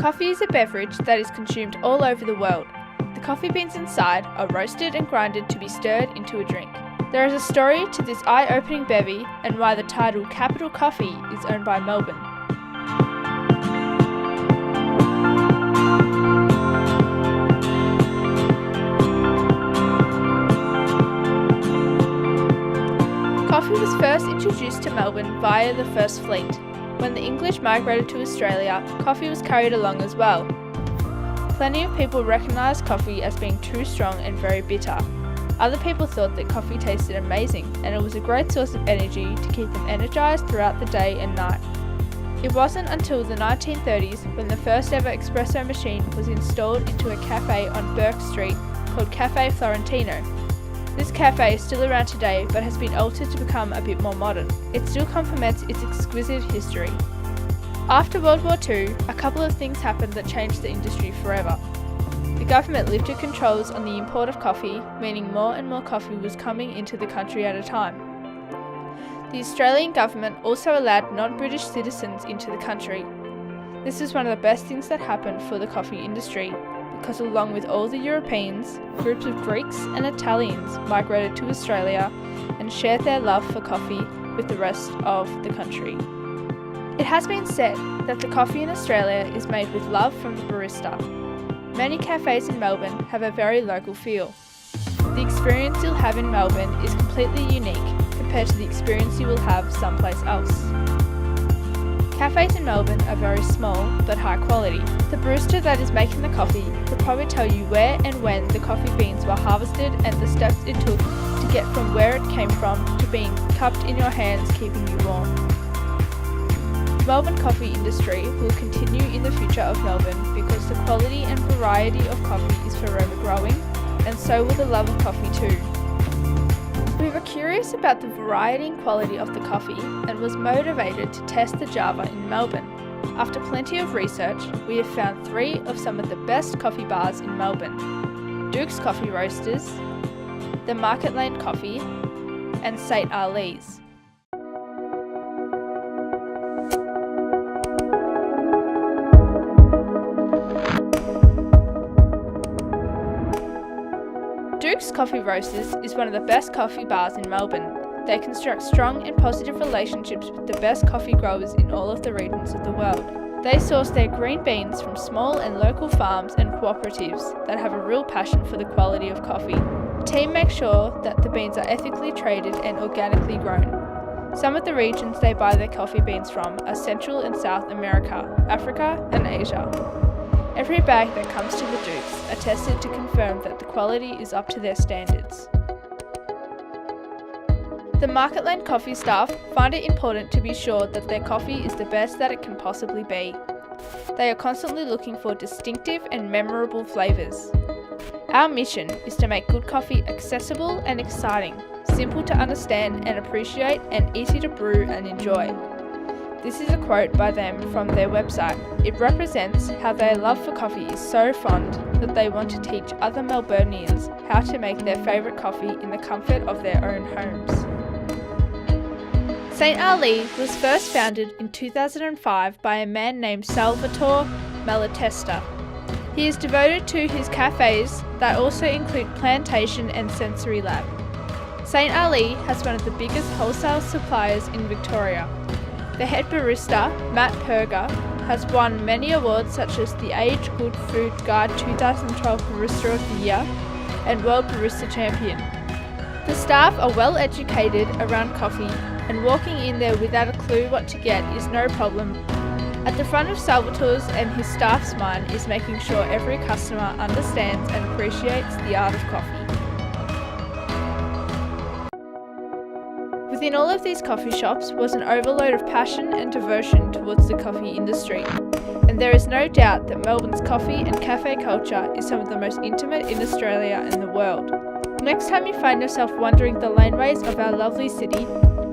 Coffee is a beverage that is consumed all over the world. The coffee beans inside are roasted and grinded to be stirred into a drink. There is a story to this eye-opening bevy and why the title Capital Coffee is owned by Melbourne. Coffee was first introduced to Melbourne via the First Fleet. When the English migrated to Australia, coffee was carried along as well. Plenty of people recognised coffee as being too strong and very bitter. Other people thought that coffee tasted amazing and it was a great source of energy to keep them energised throughout the day and night. It wasn't until the 1930s when the first ever espresso machine was installed into a cafe on Burke Street called Cafe Florentino. This cafe is still around today but has been altered to become a bit more modern. It still complements its exquisite history. After World War II, a couple of things happened that changed the industry forever. The government lifted controls on the import of coffee, meaning more and more coffee was coming into the country at a time. The Australian government also allowed non-British citizens into the country. This is one of the best things that happened for the coffee industry, because along with all the Europeans, groups of Greeks and Italians migrated to Australia and shared their love for coffee with the rest of the country. It has been said that the coffee in Australia is made with love from the barista. Many cafes in Melbourne have a very local feel. The experience you'll have in Melbourne is completely unique compared to the experience you will have someplace else. Cafes in Melbourne are very small but high quality. The barista that is making the coffee could probably tell you where and when the coffee beans were harvested and the steps it took to get from where it came from to being cupped in your hands, keeping you warm. Melbourne coffee industry will continue in the future of Melbourne because the quality and variety of coffee is forever growing, and so will the love of coffee too. We were curious about the variety and quality of the coffee and was motivated to test the Java in Melbourne. After plenty of research, we have found 3 of some of the best coffee bars in Melbourne: Duke's Coffee Roasters, the Market Lane Coffee, and St Ali's. Duke's Coffee Roasters is one of the best coffee bars in Melbourne. They construct strong and positive relationships with the best coffee growers in all of the regions of the world. They source their green beans from small and local farms and cooperatives that have a real passion for the quality of coffee. The team makes sure that the beans are ethically traded and organically grown. Some of the regions they buy their coffee beans from are Central and South America, Africa, and Asia. Every bag that comes to the Dukes are tested to confirm that the quality is up to their standards. The Market Lane coffee staff find it important to be sure that their coffee is the best that it can possibly be. They are constantly looking for distinctive and memorable flavours. Our mission is to make good coffee accessible and exciting, simple to understand and appreciate, and easy to brew and enjoy. This is a quote by them from their website. It represents how their love for coffee is so fond that they want to teach other Melburnians how to make their favourite coffee in the comfort of their own homes. St Ali was first founded in 2005 by a man named Salvatore Malatesta. He is devoted to his cafes that also include Plantation and Sensory Lab. St Ali has one of the biggest wholesale suppliers in Victoria. The head barista, Matt Perger, has won many awards such as the Age Good Food Guide 2012 Barista of the Year and World Barista Champion. The staff are well educated around coffee, and walking in there without a clue what to get is no problem. At the front of Salvatore's and his staff's mind is making sure every customer understands and appreciates the art of coffee. Within all of these coffee shops was an overload of passion and devotion towards the coffee industry, and there is no doubt that Melbourne's coffee and cafe culture is some of the most intimate in Australia and the world. Next time you find yourself wandering the laneways of our lovely city,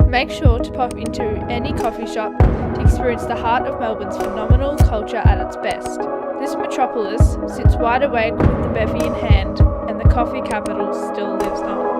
make sure to pop into any coffee shop to experience the heart of Melbourne's phenomenal culture at its best. This metropolis sits wide awake with the bevy in hand, and the coffee capital still lives on.